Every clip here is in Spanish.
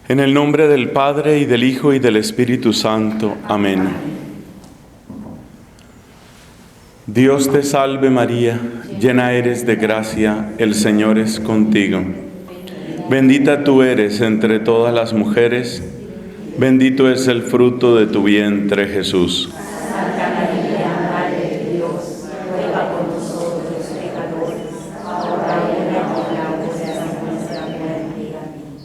En el nombre del Padre, y del Hijo, y del Espíritu Santo. Amén. Dios te salve María, llena eres de gracia, el Señor es contigo. Bendita tú eres entre todas las mujeres, bendito es el fruto de tu vientre, Jesús. Santa María, Madre de Dios, ruega por nosotros pecadores, ahora y en la hora de nuestra muerte. Amén.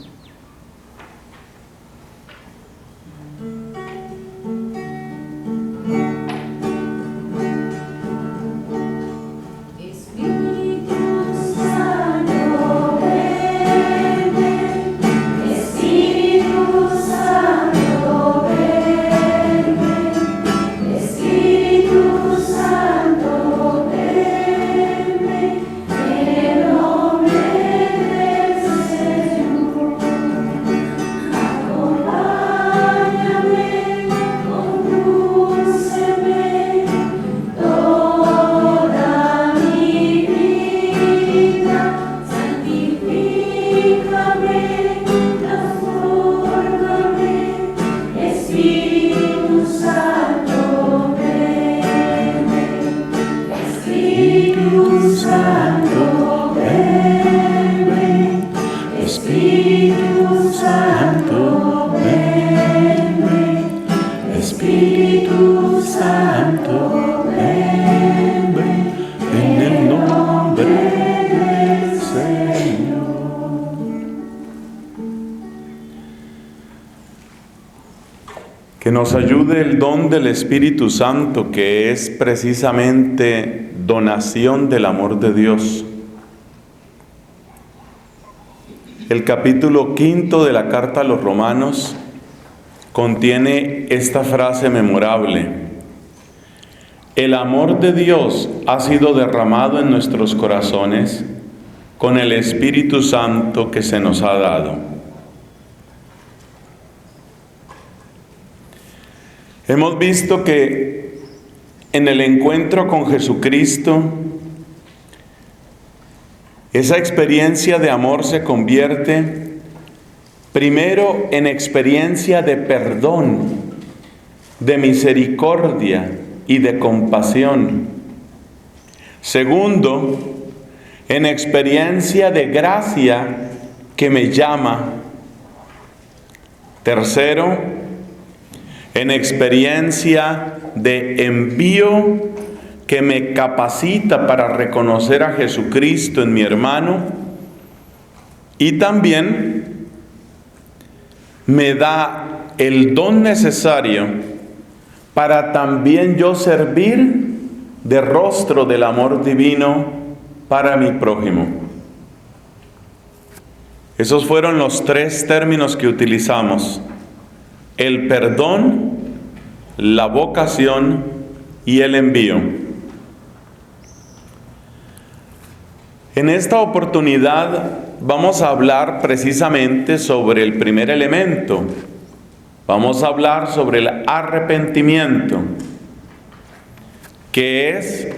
Espíritu Santo, ven, ven, en el nombre del Señor. Que nos ayude el don del Espíritu Santo, que es precisamente donación del amor de Dios. El capítulo 5 de la carta a los Romanos contiene esta frase memorable: el amor de Dios ha sido derramado en nuestros corazones con el Espíritu Santo que se nos ha dado. Hemos visto que en el encuentro con Jesucristo, esa experiencia de amor se convierte primero en experiencia de perdón, de misericordia y de compasión. Segundo, en experiencia de gracia que me llama. Tercero, en experiencia de envío que me capacita para reconocer a Jesucristo en mi hermano, y también me da el don necesario para también yo servir de rostro del amor divino para mi prójimo. Esos fueron los tres términos que utilizamos: el perdón, la vocación y el envío. En esta oportunidad vamos a hablar precisamente sobre el primer elemento. Vamos a hablar sobre el arrepentimiento, que es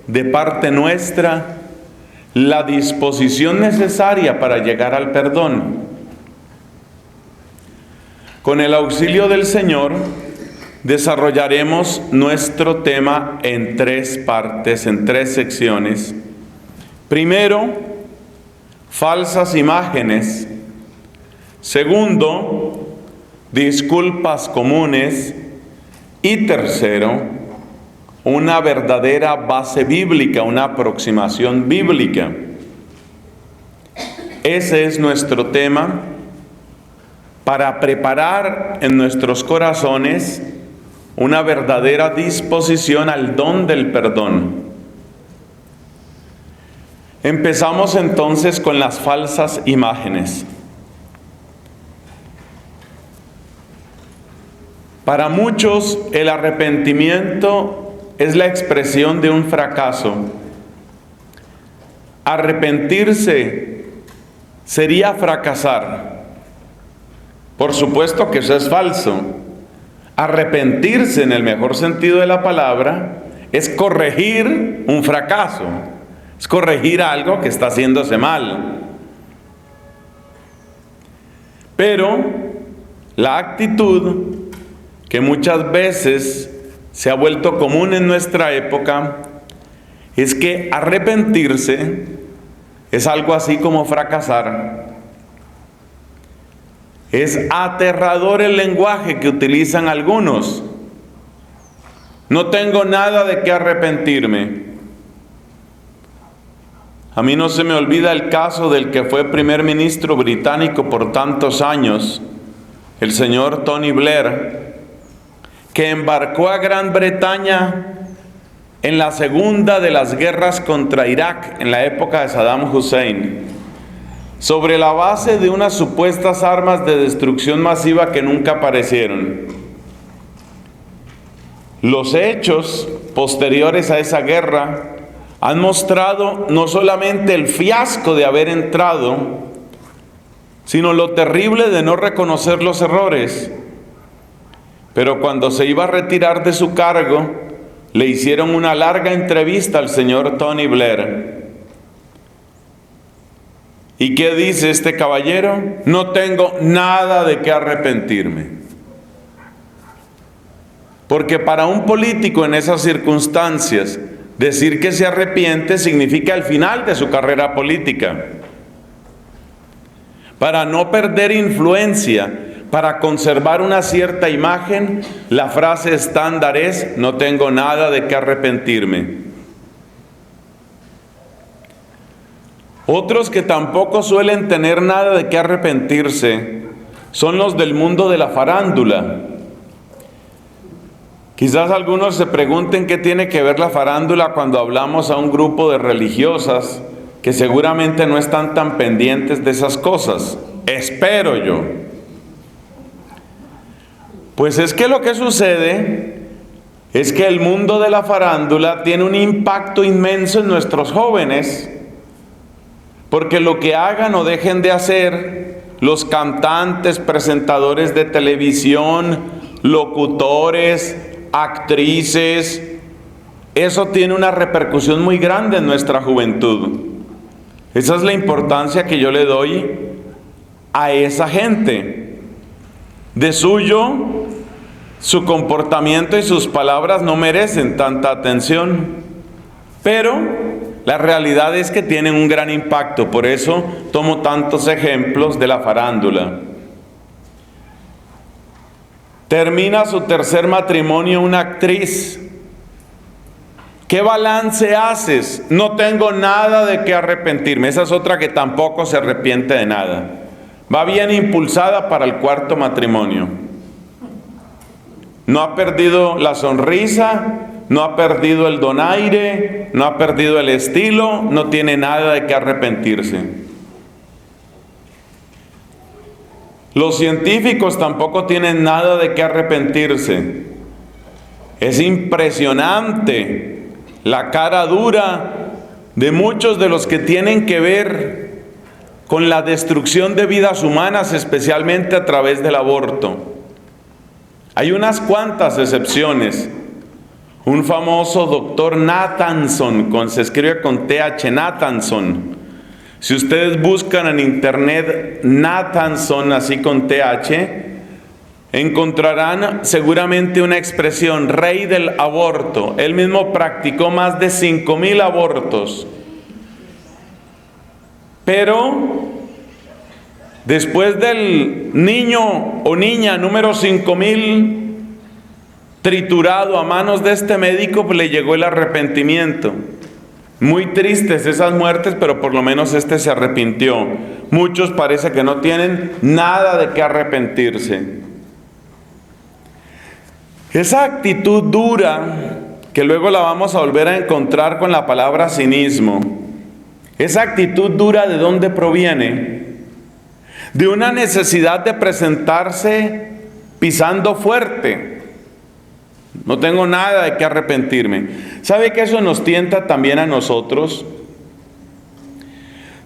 de parte nuestra la disposición necesaria para llegar al perdón. Con el auxilio del Señor desarrollaremos nuestro tema en tres partes, en tres secciones. Primero, falsas imágenes. Segundo, disculpas comunes. Y tercero, una verdadera base bíblica, una aproximación bíblica. Ese es nuestro tema para preparar en nuestros corazones una verdadera disposición al don del perdón. Empezamos entonces con las falsas imágenes. Para muchos, el arrepentimiento es la expresión de un fracaso. Arrepentirse sería fracasar. Por supuesto que eso es falso. Arrepentirse, en el mejor sentido de la palabra, es corregir un fracaso. Es corregir algo que está haciéndose mal. Pero La actitud que muchas veces se ha vuelto común en nuestra época es que arrepentirse es algo así como fracasar. Es aterrador el lenguaje que utilizan algunos. No tengo nada de qué arrepentirme. A mí no se me olvida el caso del que fue primer ministro británico por tantos años, el señor Tony Blair, que embarcó a Gran Bretaña en la segunda de las guerras contra Irak, en la época de Saddam Hussein, sobre la base de unas supuestas armas de destrucción masiva que nunca aparecieron. Los hechos posteriores a esa guerra han mostrado no solamente el fiasco de haber entrado, sino lo terrible de no reconocer los errores. Pero cuando se iba a retirar de su cargo, le hicieron una larga entrevista al señor Tony Blair. ¿Y qué dice este caballero? No tengo nada de qué arrepentirme. Porque para un político en esas circunstancias, decir que se arrepiente significa el final de su carrera política. Para no perder influencia, para conservar una cierta imagen, la frase estándar es: no tengo nada de qué arrepentirme. Otros que tampoco suelen tener nada de qué arrepentirse son los del mundo de la farándula. Quizás algunos se pregunten qué tiene que ver la farándula cuando hablamos a un grupo de religiosas que seguramente no están tan pendientes de esas cosas. Espero yo. Pues es que lo que sucede es que el mundo de la farándula tiene un impacto inmenso en nuestros jóvenes, porque lo que hagan o dejen de hacer los cantantes, presentadores de televisión, locutores, actrices, eso tiene una repercusión muy grande en nuestra juventud. Esa es la importancia que yo le doy a esa gente. De suyo, su comportamiento y sus palabras no merecen tanta atención, pero la realidad es que tienen un gran impacto. Por eso tomo tantos ejemplos de la farándula. Termina su tercer matrimonio una actriz. ¿Qué balance haces? No tengo nada de qué arrepentirme. Esa es otra que tampoco se arrepiente de nada. Va bien impulsada para el cuarto matrimonio. No ha perdido la sonrisa, no ha perdido el donaire, no ha perdido el estilo, no tiene nada de qué arrepentirse. Los científicos tampoco tienen nada de qué arrepentirse. Es impresionante la cara dura de muchos de los que tienen que ver con la destrucción de vidas humanas, especialmente a través del aborto. Hay unas cuantas excepciones. Un famoso doctor Nathanson, se escribe con TH, Nathanson. Si ustedes buscan en internet Nathanson, así con TH, encontrarán seguramente una expresión: rey del aborto. Él mismo practicó más de 5,000 abortos. Pero después del niño o niña número 5,000 triturado a manos de este médico, pues le llegó el arrepentimiento. Muy tristes esas muertes, pero por lo menos este se arrepintió. Muchos parece que no tienen nada de qué arrepentirse. Esa actitud dura, que luego la vamos a volver a encontrar con la palabra cinismo, esa actitud dura, ¿de dónde proviene? De una necesidad de presentarse pisando fuerte. No tengo nada de qué arrepentirme. ¿Sabe que eso nos tienta también a nosotros?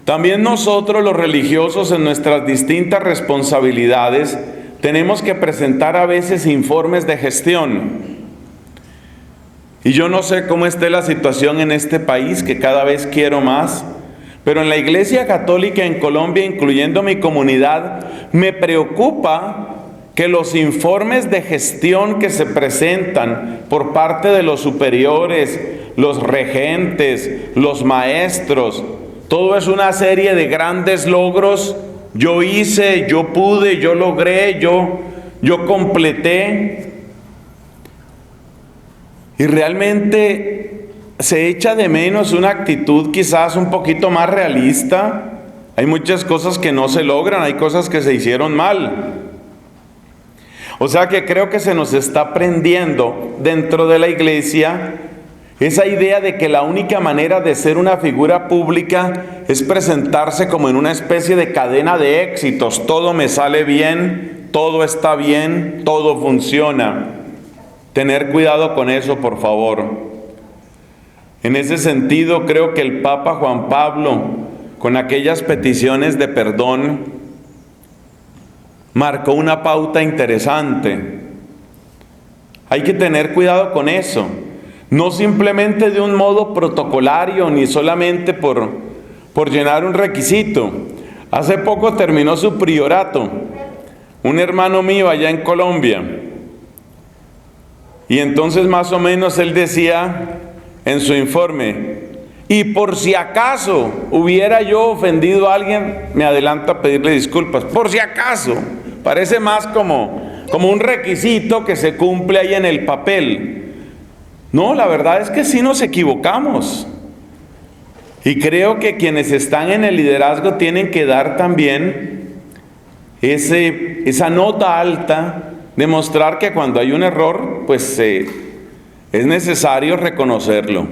También nosotros, los religiosos, en nuestras distintas responsabilidades, tenemos que presentar a veces informes de gestión. Y yo no sé cómo esté la situación en este país, que cada vez quiero más, pero en la Iglesia Católica en Colombia, incluyendo mi comunidad, me preocupa que los informes de gestión que se presentan por parte de los superiores, los regentes, los maestros, todo es una serie de grandes logros. Yo hice, yo pude, yo logré, yo completé. Y realmente se echa de menos una actitud quizás un poquito más realista. Hay muchas cosas que no se logran, hay cosas que se hicieron mal. O sea que creo que se nos está prendiendo dentro de la iglesia esa idea de que la única manera de ser una figura pública es presentarse como en una especie de cadena de éxitos. Todo me sale bien, todo está bien, todo funciona. Tener cuidado con eso, por favor. En ese sentido, creo que el Papa Juan Pablo, con aquellas peticiones de perdón, marcó una pauta interesante. Hay que tener cuidado con eso. No simplemente de un modo protocolario, ni solamente por llenar un requisito. Hace poco terminó su priorato un hermano mío allá en Colombia. Y entonces más o menos él decía en su informe, y por si acaso hubiera yo ofendido a alguien, me adelanto a pedirle disculpas. Por si acaso, parece más como un requisito que se cumple ahí en el papel. No, la verdad es que sí nos equivocamos. Y creo que quienes están en el liderazgo tienen que dar también esa nota alta, demostrar que cuando hay un error, pues es necesario reconocerlo.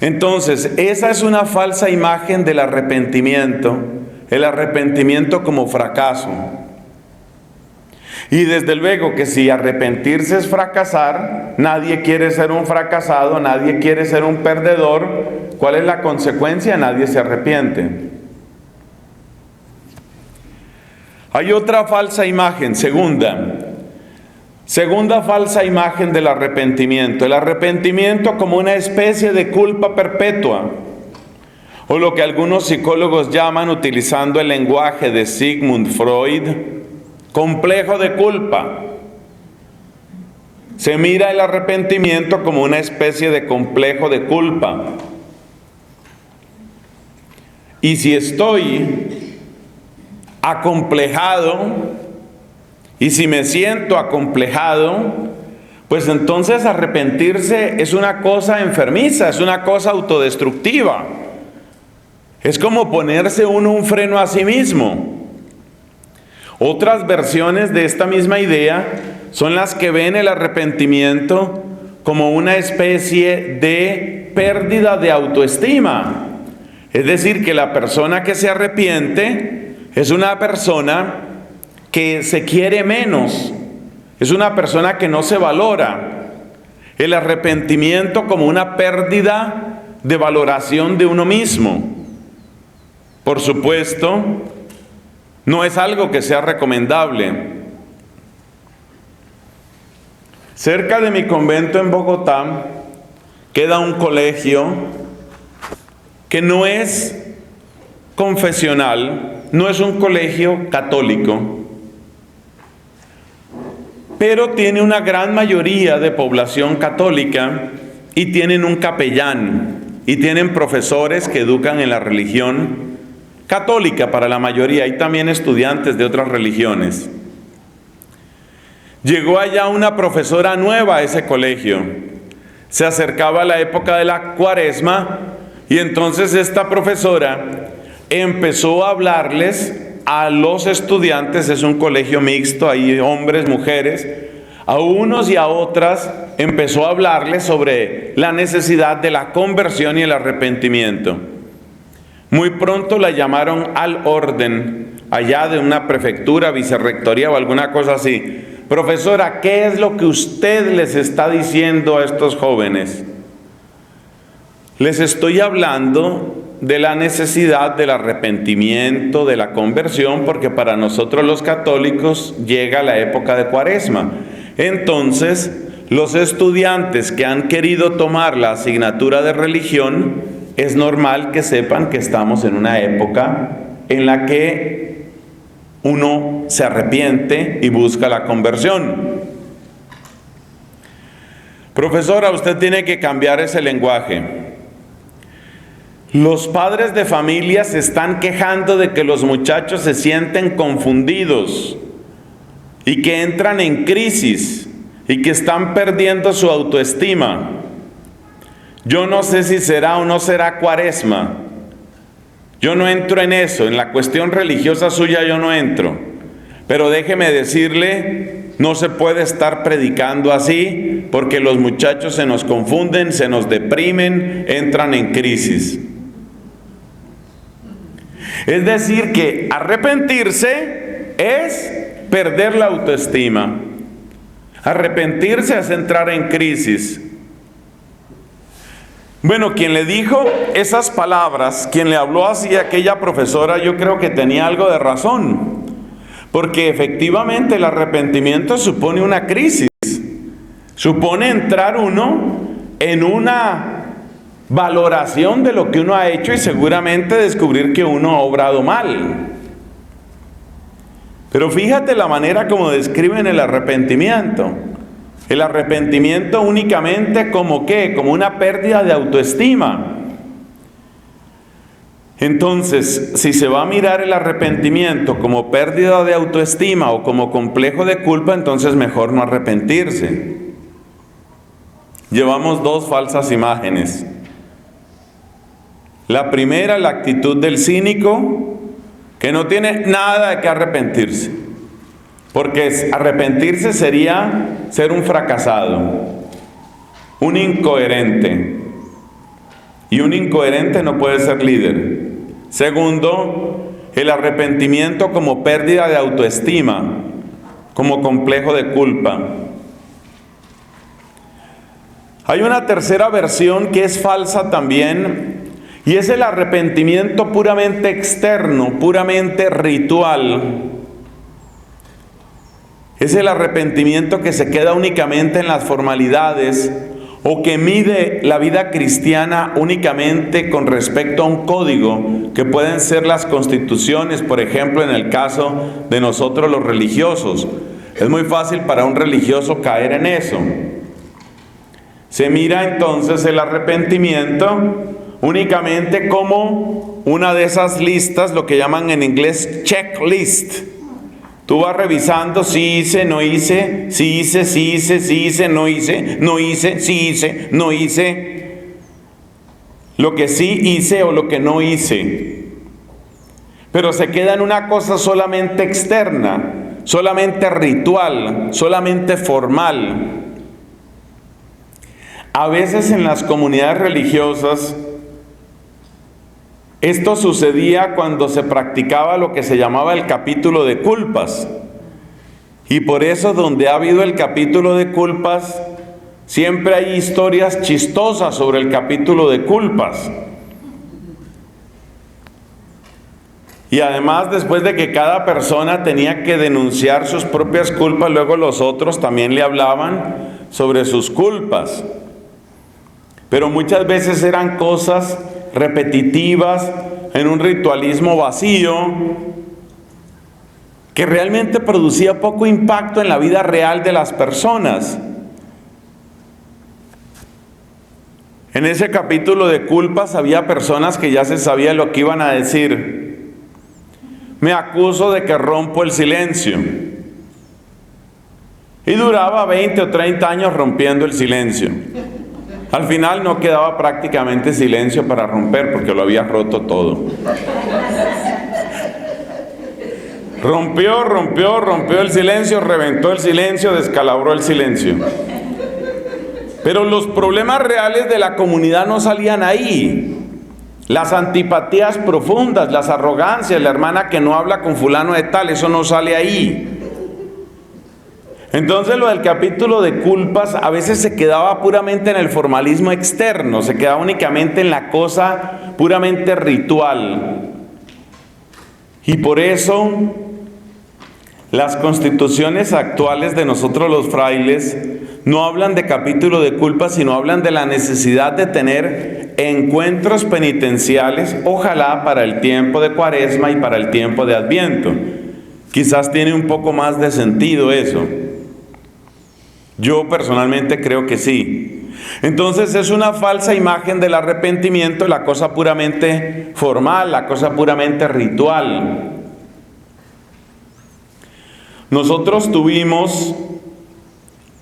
Entonces, esa es una falsa imagen del arrepentimiento, el arrepentimiento como fracaso. Y desde luego que si arrepentirse es fracasar, nadie quiere ser un fracasado, nadie quiere ser un perdedor. ¿Cuál es la consecuencia? Nadie se arrepiente. Hay otra falsa imagen, segunda falsa imagen del arrepentimiento. El arrepentimiento como una especie de culpa perpetua, o lo que algunos psicólogos llaman, utilizando el lenguaje de Sigmund Freud, complejo de culpa. Se mira el arrepentimiento como una especie de complejo de culpa. Y si estoy acomplejado, y si me siento acomplejado, pues entonces arrepentirse es una cosa enfermiza, es una cosa autodestructiva. Es como ponerse uno un freno a sí mismo. Otras versiones de esta misma idea son las que ven el arrepentimiento como una especie de pérdida de autoestima. Es decir, que la persona que se arrepiente es una persona que se quiere menos, es una persona que no se valora. El arrepentimiento como una pérdida de valoración de uno mismo. Por supuesto, no es algo que sea recomendable. Cerca de mi convento en Bogotá queda un colegio que no es confesional, no es un colegio católico, pero tiene una gran mayoría de población católica y tienen un capellán y tienen profesores que educan en la religión católica para la mayoría. Hay también estudiantes de otras religiones. Llegó allá una profesora nueva a ese colegio. Se acercaba la época de la Cuaresma y entonces esta profesora empezó a hablarles a los estudiantes. Es un colegio mixto, hay hombres, mujeres. A unos y a otras empezó a hablarles sobre la necesidad de la conversión y el arrepentimiento. Muy pronto la llamaron al orden, allá de una prefectura, vicerrectoría o alguna cosa así. Profesora, ¿qué es lo que usted les está diciendo a estos jóvenes? Les estoy hablando de la necesidad del arrepentimiento, de la conversión, porque para nosotros los católicos llega la época de Cuaresma. Entonces, los estudiantes que han querido tomar la asignatura de religión, es normal que sepan que estamos en una época en la que uno se arrepiente y busca la conversión. Profesora, usted tiene que cambiar ese lenguaje. Los padres de familia se están quejando de que los muchachos se sienten confundidos y que entran en crisis y que están perdiendo su autoestima. Yo no sé si será o no será Cuaresma. Yo no entro en eso, en la cuestión religiosa suya yo no entro. Pero déjeme decirle, no se puede estar predicando así porque los muchachos se nos confunden, se nos deprimen, entran en crisis. Es decir, que arrepentirse es perder la autoestima. Arrepentirse es entrar en crisis. Bueno, quien le dijo esas palabras, quien le habló así a aquella profesora, yo creo que tenía algo de razón. Porque efectivamente el arrepentimiento supone una crisis. Supone entrar uno en una valoración de lo que uno ha hecho y seguramente descubrir que uno ha obrado mal. Pero fíjate la manera como describen el arrepentimiento. El arrepentimiento únicamente como ¿qué? Como una pérdida de autoestima. Entonces, si se va a mirar el arrepentimiento como pérdida de autoestima o como complejo de culpa, entonces mejor no arrepentirse. Llevamos dos falsas imágenes. La primera, la actitud del cínico, que no tiene nada de qué arrepentirse. Porque arrepentirse sería ser un fracasado, un incoherente. Y un incoherente no puede ser líder. Segundo, el arrepentimiento como pérdida de autoestima, como complejo de culpa. Hay una tercera versión que es falsa también, y es el arrepentimiento puramente externo, puramente ritual. Es el arrepentimiento que se queda únicamente en las formalidades o que mide la vida cristiana únicamente con respecto a un código que pueden ser las constituciones, por ejemplo, en el caso de nosotros los religiosos. Es muy fácil para un religioso caer en eso. Se mira entonces el arrepentimiento únicamente como una de esas listas, lo que llaman en inglés checklist. Tú vas revisando si hice, no hice, si hice, sí hice, sí hice, no hice, no hice, sí hice, no hice. Lo que sí hice o lo que no hice. Pero se queda en una cosa solamente externa, solamente ritual, solamente formal. A veces en las comunidades religiosas, esto sucedía cuando se practicaba lo que se llamaba el capítulo de culpas. Y por eso donde ha habido el capítulo de culpas, siempre hay historias chistosas sobre el capítulo de culpas. Y además, después de que cada persona tenía que denunciar sus propias culpas, luego los otros también le hablaban sobre sus culpas. Pero muchas veces eran cosas repetitivas, en un ritualismo vacío, que realmente producía poco impacto en la vida real de las personas. En ese capítulo de culpas había personas que ya se sabía lo que iban a decir. Me acuso de que rompo el silencio. Y duraba 20 o 30 años rompiendo el silencio. Al final no quedaba prácticamente silencio para romper porque lo había roto todo. Rompió el silencio, reventó el silencio, descalabró el silencio. Pero los problemas reales de la comunidad no salían ahí. Las antipatías profundas, las arrogancias, la hermana que no habla con fulano de tal, eso no sale ahí. Entonces lo del capítulo de culpas a veces se quedaba puramente en el formalismo externo, se quedaba únicamente en la cosa puramente ritual. Y por eso las constituciones actuales de nosotros los frailes no hablan de capítulo de culpas, sino hablan de la necesidad de tener encuentros penitenciales, ojalá para el tiempo de Cuaresma y para el tiempo de Adviento. quizás tiene un poco más de sentido eso. Yo personalmente creo que sí. Entonces es una falsa imagen del arrepentimiento, la cosa puramente formal, la cosa puramente ritual. Nosotros tuvimos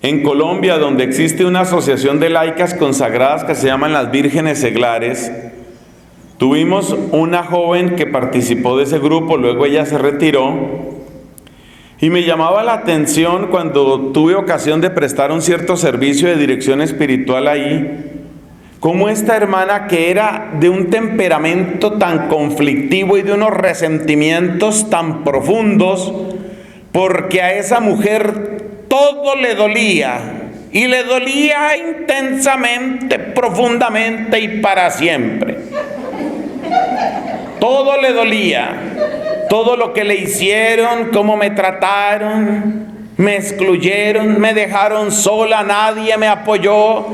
en Colombia, donde existe una asociación de laicas consagradas que se llaman las Vírgenes Seglares, tuvimos una joven que participó de ese grupo, luego ella se retiró, y me llamaba la atención cuando tuve ocasión de prestar un cierto servicio de dirección espiritual ahí, cómo esta hermana, que era de un temperamento tan conflictivo y de unos resentimientos tan profundos, porque a esa mujer todo le dolía, y le dolía intensamente, profundamente y para siempre. Todo le dolía, todo lo que le hicieron, cómo me trataron, me excluyeron, me dejaron sola, nadie me apoyó.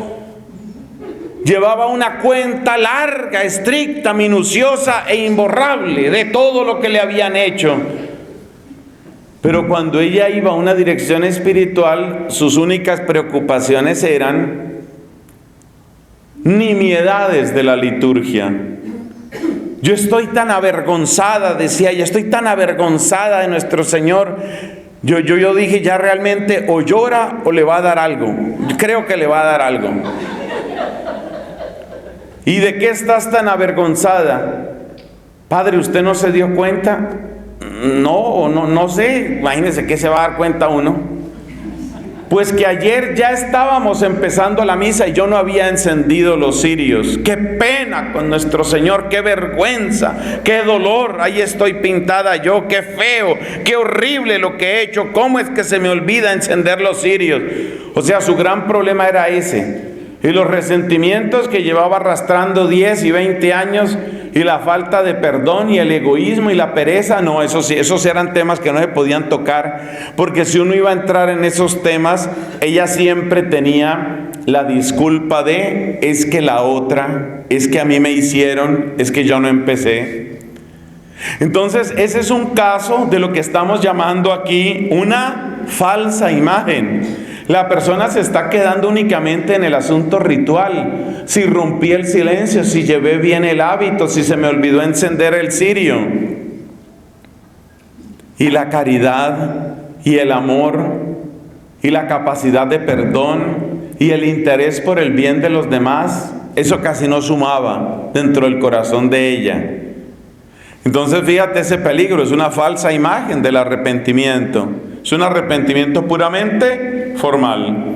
Llevaba una cuenta larga, estricta, minuciosa e imborrable de todo lo que le habían hecho. Pero cuando ella iba a una dirección espiritual, sus únicas preocupaciones eran nimiedades de la liturgia. Yo estoy tan avergonzada, decía ella, estoy tan avergonzada de nuestro Señor. Yo dije, ya realmente o llora o le va a dar algo. Yo creo que le va a dar algo. ¿Y de qué estás tan avergonzada? Padre, ¿usted no se dio cuenta? No sé, imagínense que se va a dar cuenta uno. Pues que ayer ya estábamos empezando la misa y yo no había encendido los cirios. ¡Qué pena con nuestro Señor! ¡Qué vergüenza! ¡Qué dolor! Ahí estoy pintada yo, ¡qué feo! ¡Qué horrible lo que he hecho! ¿Cómo es que se me olvida encender los cirios? O sea, su gran problema era ese. Y los resentimientos que llevaba arrastrando 10 y 20 años, y la falta de perdón y el egoísmo y la pereza, no, esos eran temas que no se podían tocar, porque si uno iba a entrar en esos temas, ella siempre tenía la disculpa de, es que la otra, es que a mí me hicieron, es que yo no empecé. Entonces, ese es un caso de lo que estamos llamando aquí una falsa imagen. La persona se está quedando únicamente en el asunto ritual. Si rompí el silencio, si llevé bien el hábito, si se me olvidó encender el cirio. Y la caridad y el amor y la capacidad de perdón y el interés por el bien de los demás, eso casi no sumaba dentro del corazón de ella. Entonces fíjate ese peligro, es una falsa imagen del arrepentimiento. Es un arrepentimiento puramente formal.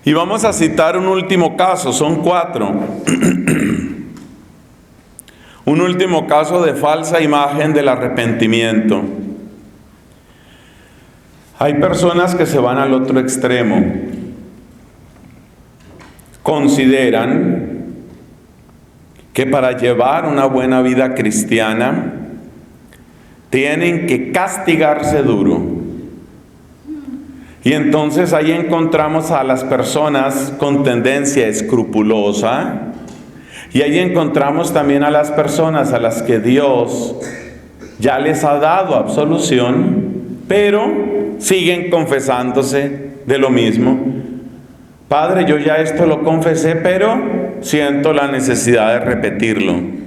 Y vamos a citar un último caso, son 4. Un último caso de falsa imagen del arrepentimiento. Hay personas que se van al otro extremo. Consideran que para llevar una buena vida cristiana tienen que castigarse duro. Y entonces ahí encontramos a las personas con tendencia escrupulosa, y ahí encontramos también a las personas a las que Dios ya les ha dado absolución, pero siguen confesándose de lo mismo. Padre, yo ya esto lo confesé, pero siento la necesidad de repetirlo.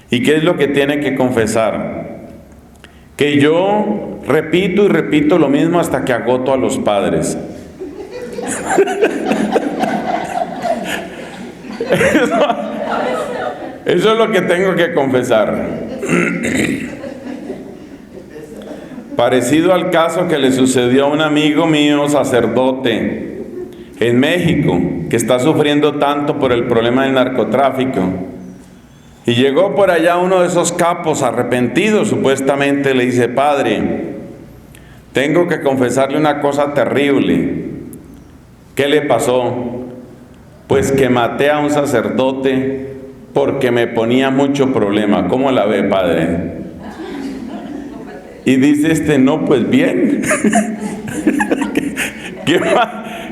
¿Y qué es lo que tiene que confesar? Que yo repito y repito lo mismo hasta que agoto a los padres. Eso es lo que tengo que confesar. Parecido al caso que le sucedió a un amigo mío, sacerdote, en México, que está sufriendo tanto por el problema del narcotráfico. Y llegó por allá uno de esos capos arrepentidos, supuestamente, le dice: Padre, tengo que confesarle una cosa terrible. ¿Qué le pasó? Pues que maté a un sacerdote porque me ponía mucho problema. ¿Cómo la ve, padre? Y dice no, pues bien.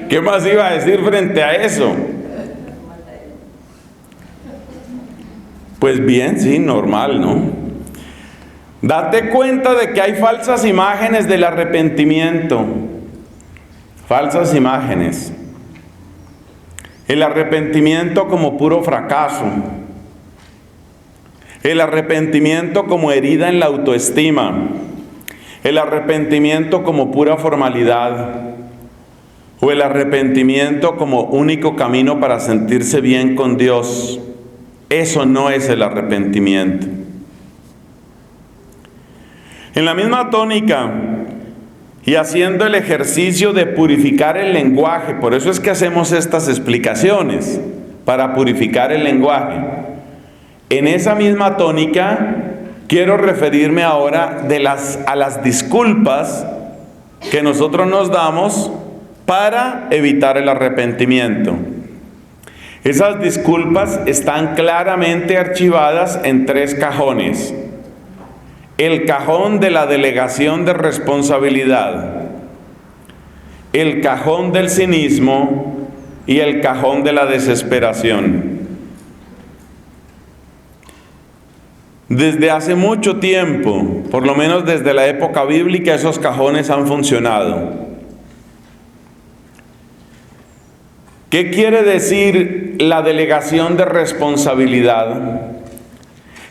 ¿Qué más iba a decir frente a eso? Pues bien, sí, normal, ¿no? Date cuenta de que hay falsas imágenes del arrepentimiento. Falsas imágenes. El arrepentimiento como puro fracaso. El arrepentimiento como herida en la autoestima. El arrepentimiento como pura formalidad. O el arrepentimiento como único camino para sentirse bien con Dios. Eso no es el arrepentimiento. En la misma tónica, y haciendo el ejercicio de purificar el lenguaje, por eso es que hacemos estas explicaciones, para purificar el lenguaje. En esa misma tónica, quiero referirme ahora a las disculpas que nosotros nos damos para evitar el arrepentimiento. Esas disculpas están claramente archivadas en 3 cajones. El cajón de la delegación de responsabilidad, el cajón del cinismo y el cajón de la desesperación. Desde hace mucho tiempo, por lo menos desde la época bíblica, esos cajones han funcionado. ¿Qué quiere decir la delegación de responsabilidad?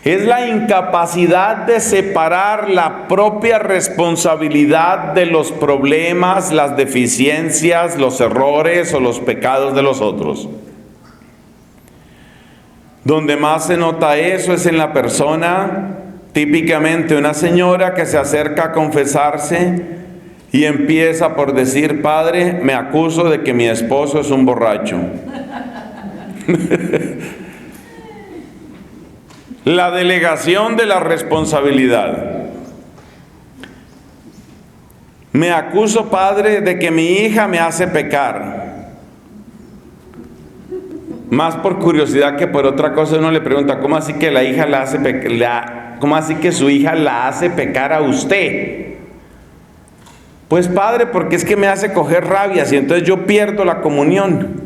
Es la incapacidad de separar la propia responsabilidad de los problemas, las deficiencias, los errores o los pecados de los otros. Donde más se nota eso es en la persona, típicamente una señora que se acerca a confesarse y empieza por decir: Padre, me acuso de que mi esposo es un borracho. La delegación de la responsabilidad. Me acuso, Padre, de que mi hija me hace pecar. Más por curiosidad que por otra cosa, uno le pregunta: ¿cómo así que la hija la hace ¿cómo así que su hija la hace pecar a usted? Pues Padre, porque es que me hace coger rabias y entonces yo pierdo la comunión.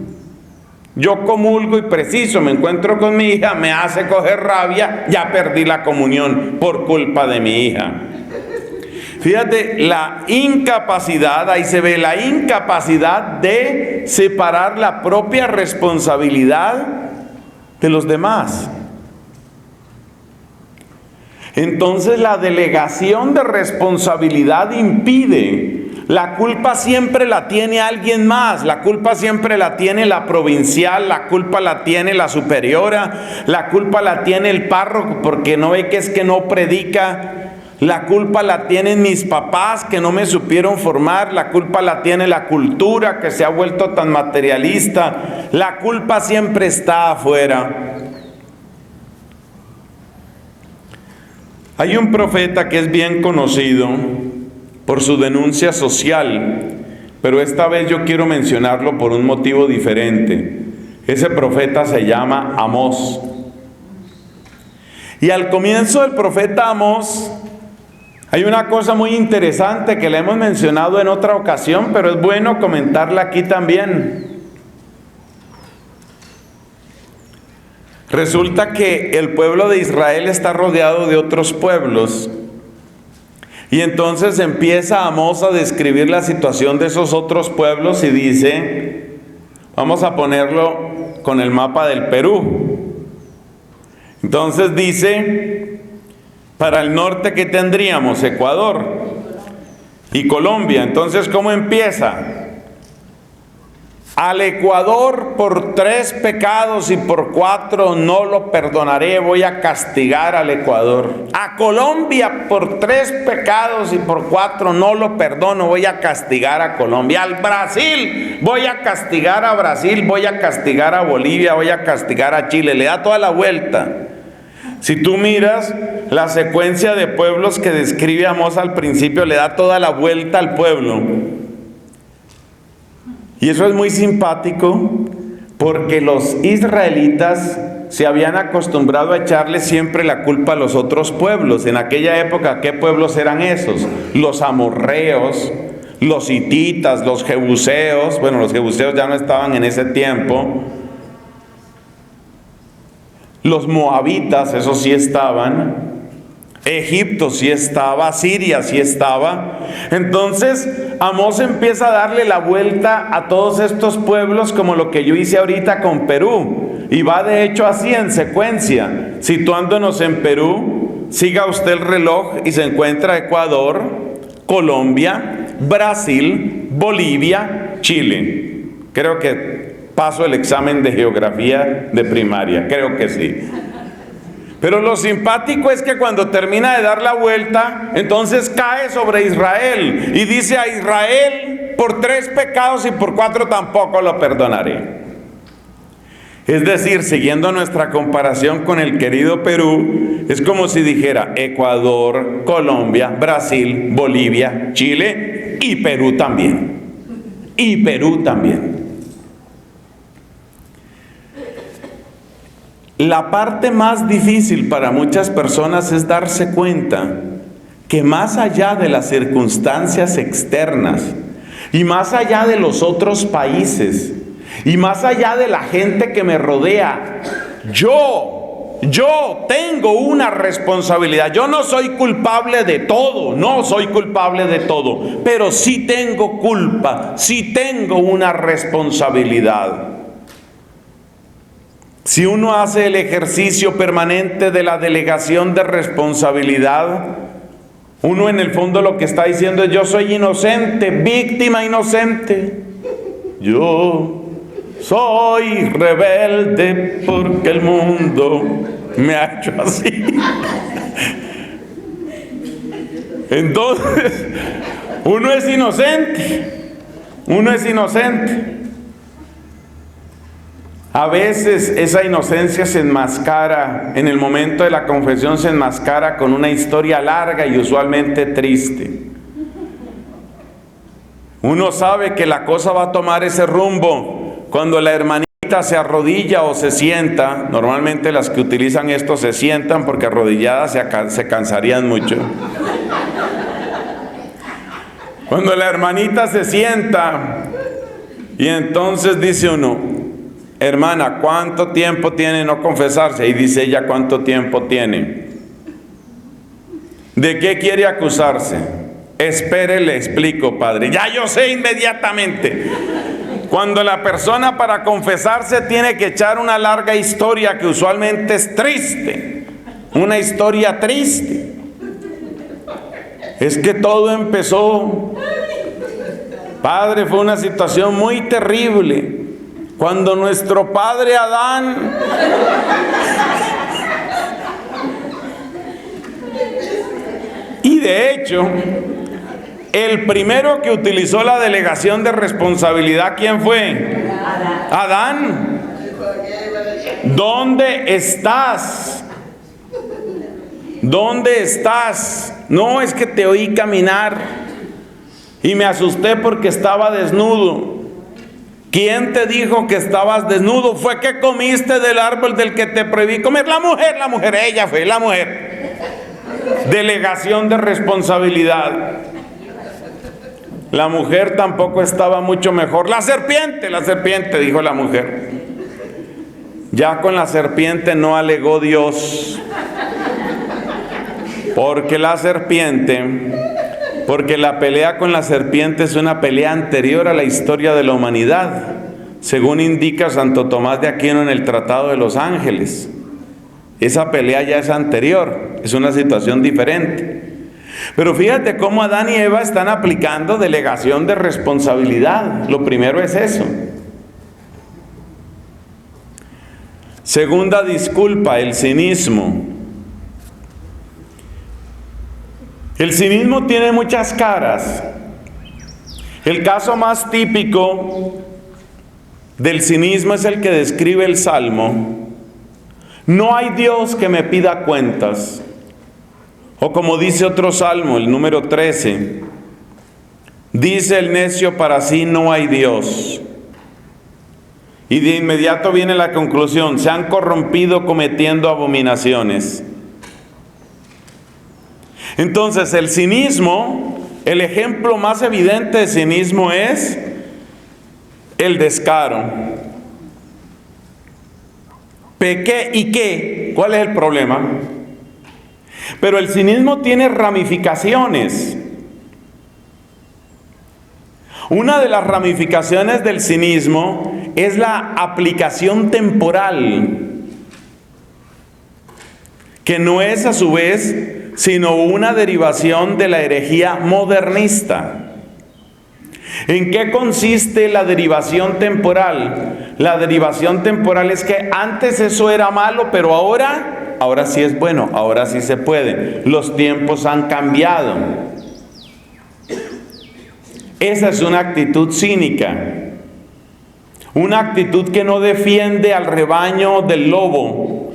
Yo comulgo y preciso, me encuentro con mi hija, me hace coger rabia, ya perdí la comunión por culpa de mi hija. Fíjate, la incapacidad, ahí se ve la incapacidad de separar la propia responsabilidad de los demás. Entonces la delegación de responsabilidad impide. La culpa siempre la tiene alguien más, la culpa siempre la tiene la provincial, la culpa la tiene la superiora, la culpa la tiene el párroco porque no ve que es que no predica, la culpa la tienen mis papás que no me supieron formar, la culpa la tiene la cultura que se ha vuelto tan materialista, la culpa siempre está afuera. Hay un profeta que es bien conocido por su denuncia social, pero esta vez yo quiero mencionarlo por un motivo diferente. Ese profeta se llama Amós. Y al comienzo del profeta Amós hay una cosa muy interesante que le hemos mencionado en otra ocasión, pero es bueno comentarla aquí también. Resulta que el pueblo de Israel está rodeado de otros pueblos. Y entonces empieza Amós a describir la situación de esos otros pueblos y dice, vamos a ponerlo con el mapa del Perú. Entonces dice, para el norte, ¿qué tendríamos? Ecuador y Colombia. Entonces, ¿cómo empieza? Al Ecuador por 3 pecados y por 4 no lo perdonaré, voy a castigar al Ecuador. A Colombia por 3 pecados y por 4 no lo perdono, voy a castigar a Colombia. Al Brasil, voy a castigar a Brasil, voy a castigar a Bolivia, voy a castigar a Chile. Le da toda la vuelta. Si tú miras la secuencia de pueblos que describe Amós al principio, le da toda la vuelta al pueblo. Y eso es muy simpático porque los israelitas se habían acostumbrado a echarle siempre la culpa a los otros pueblos. En aquella época, ¿qué pueblos eran esos? Los amorreos, los hititas, los jebuseos. Bueno, los jebuseos ya no estaban en ese tiempo. Los moabitas, esos sí estaban. Egipto sí estaba, Siria sí estaba. Entonces Amós empieza a darle la vuelta a todos estos pueblos, como lo que yo hice ahorita con Perú, y va de hecho así en secuencia, situándonos en Perú. Siga usted el reloj y se encuentra Ecuador, Colombia, Brasil, Bolivia, Chile. Creo que paso el examen de geografía de primaria, creo que sí. Pero lo simpático es que cuando termina de dar la vuelta, entonces cae sobre Israel y dice a Israel: por 3 pecados y por 4 tampoco lo perdonaré. Es decir, siguiendo nuestra comparación con el querido Perú, es como si dijera Ecuador, Colombia, Brasil, Bolivia, Chile y Perú también. Y Perú también. La parte más difícil para muchas personas es darse cuenta que más allá de las circunstancias externas y más allá de los otros países y más allá de la gente que me rodea, yo tengo una responsabilidad. Yo no soy culpable de todo, no soy culpable de todo, pero sí tengo culpa, sí tengo una responsabilidad. Si uno hace el ejercicio permanente de la delegación de responsabilidad, uno en el fondo lo que está diciendo es: yo soy inocente, víctima inocente. Yo soy rebelde porque el mundo me ha hecho así. Entonces, uno es inocente. Uno es inocente. A veces esa inocencia se enmascara, en el momento de la confesión se enmascara con una historia larga y usualmente triste. Uno sabe que la cosa va a tomar ese rumbo cuando la hermanita se arrodilla o se sienta. Normalmente las que utilizan esto se sientan porque arrodilladas se cansarían mucho. Cuando la hermanita se sienta y entonces dice uno: hermana, ¿cuánto tiempo tiene no confesarse? Y dice ella: ¿cuánto tiempo tiene? ¿De qué quiere acusarse? Espere, le explico, padre. Ya yo sé inmediatamente. Cuando la persona para confesarse tiene que echar una larga historia que usualmente es triste, una historia triste. Es que todo empezó, padre, fue una situación muy terrible. Cuando nuestro padre Adán y de hecho el primero que utilizó la delegación de responsabilidad, ¿quién fue? Adán. ¿Dónde estás? ¿Dónde estás? No, es que te oí caminar y me asusté porque estaba desnudo. ¿Quién te dijo que estabas desnudo? Fue que comiste del árbol del que te prohibí comer. La mujer, ella fue la mujer. Delegación de responsabilidad. La mujer tampoco estaba mucho mejor. La serpiente, dijo la mujer. Ya con la serpiente no alegó Dios. Porque la pelea con la serpiente es una pelea anterior a la historia de la humanidad, según indica Santo Tomás de Aquino en el Tratado de los Ángeles. Esa pelea ya es anterior, es una situación diferente. Pero fíjate cómo Adán y Eva están aplicando delegación de responsabilidad. Lo primero es eso. Segunda disculpa, el cinismo. El cinismo tiene muchas caras. El caso más típico del cinismo es el que describe el Salmo. No hay Dios que me pida cuentas. O como dice otro salmo, el número 13, dice el necio para sí: no hay Dios. Y de inmediato viene la conclusión: se han corrompido cometiendo abominaciones. Entonces el cinismo, el ejemplo más evidente de cinismo es el descaro. Pequé y qué, ¿cuál es el problema? Pero el cinismo tiene ramificaciones. Una de las ramificaciones del cinismo es la aplicación temporal, que no es a su vez sino una derivación de la herejía modernista. ¿En qué consiste la derivación temporal? La derivación temporal es que antes eso era malo, pero ahora sí es bueno, ahora sí se puede. Los tiempos han cambiado. Esa es una actitud cínica, una actitud que no defiende al rebaño del lobo,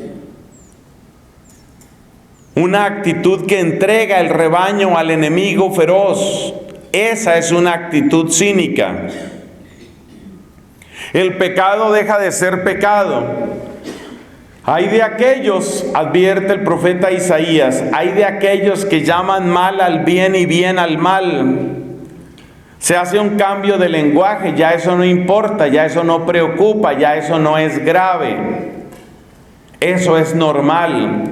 una actitud que entrega el rebaño al enemigo feroz. Esa es una actitud cínica. El pecado deja de ser pecado. Hay de aquellos, advierte el profeta Isaías, hay de aquellos que llaman mal al bien y bien al mal. Se hace un cambio de lenguaje, ya eso no importa, ya eso no preocupa, ya eso no es grave. Eso es normal.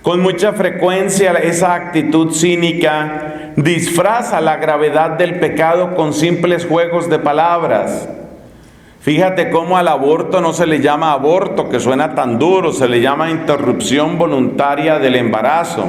Con mucha frecuencia esa actitud cínica disfraza la gravedad del pecado con simples juegos de palabras. Fíjate cómo al aborto no se le llama aborto, que suena tan duro, se le llama interrupción voluntaria del embarazo.